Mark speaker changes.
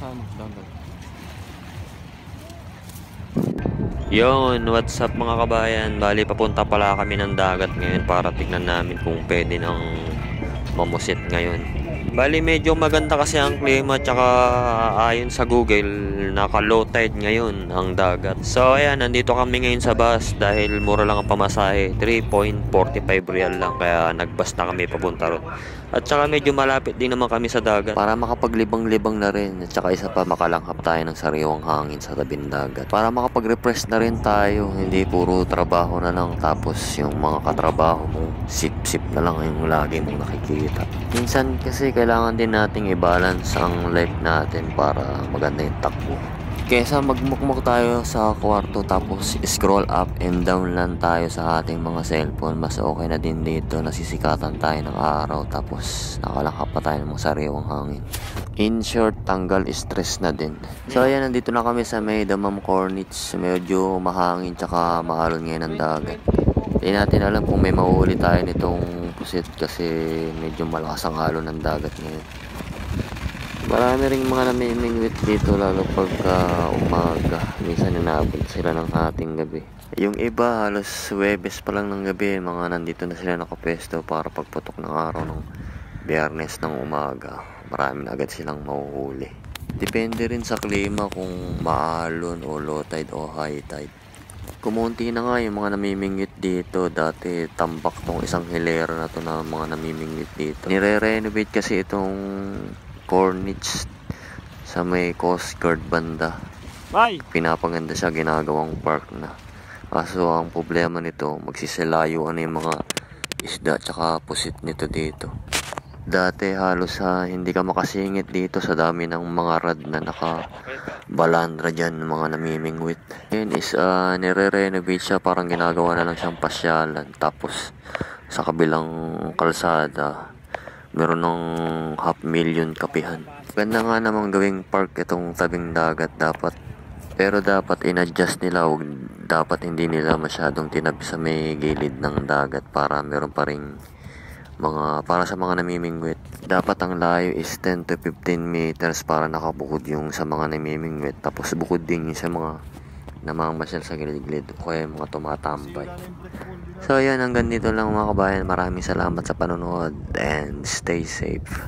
Speaker 1: kasama. Down.
Speaker 2: Yon, what's up mga kabayan? Bali, papunta pala kami ng dagat ngayon para tignan namin kung pwede nang mamusit ngayon. Bali, medyo maganda kasi ang klima tsaka ayon sa Google, naka low tide ngayon ang dagat. So ayan, nandito kami ngayon sa bus dahil mura lang ang pamasahe, 3.45 real lang, kaya nagbus na kami papunta ron. At saka medyo malapit din naman kami sa dagat para makapaglibang-libang na rin. At saka isa pa, makalanghap tayo ng sariwang hangin sa tabing dagat. Para makapag-refresh na rin tayo. Hindi puro trabaho na lang tapos yung mga katrabaho mo, sip-sip na lang yung lagi mong nakikita. Minsan kasi kailangan din nating i-balance ang life natin para maganda yung takbo. Kesa magmukmuk tayo sa kwarto tapos scroll up and down lang tayo sa ating mga cellphone, mas okay na din dito, nasisikatan tayo ng araw tapos nakalangkap pa tayo ng mga sariwang hangin. In short, tanggal stress na din. So ayan, nandito na kami sa may Damam Corniche. Medyo mahangin tsaka maalon ngayon ang dagat. Hindi natin alam kung may mauuli tayo nitong pusit kasi medyo malakas ang alon ng dagat ngayon. Marami ring mga namimingwit dito lalo pagka umaga. Minsan inaabot sila ng hating gabi. Yung iba halos Huwebes pa lang ng gabi, mga nandito na sila nakapwesto para pagputok ng araw ng Biyernes ng umaga. Marami na agad silang mahuhuli. Depende rin sa klima kung maalon o low tide o high tide. Kumunti na nga yung mga namimingwit dito. Dati tambak tong isang hilera na to na mga namimingwit dito. Nire-renovate kasi itong Corniche sa may Coast Guard banda. Pinapaganda siya, ginagawang park na. Kaso ang problema nito, magsisilayo ano yung mga isda tsaka pusit nito dito. Dati halos hindi ka makasingit dito sa dami ng mga rad na nakabalandra dyan ng mga namimingwit. Ngayon is nire-renovate siya, parang ginagawa na lang siyang pasyalan. Tapos sa kabilang kalsada meron ng 500,000 kapihan. Ganda nga namang gawing park itong tabing dagat dapat. Pero dapat in-adjust nila, dapat hindi nila masyadong tinabi sa may gilid ng dagat para meron pa ring mga, para sa mga namimingwit. Dapat ang layo is 10 to 15 meters para nakabukod yung sa mga namimingwit. Tapos bukod din yung sa mga namamasyal sa gilid-gilid o kaya mga tumatambay. So yan, hanggang dito lang mga kabayan. Maraming salamat sa panonood and stay safe.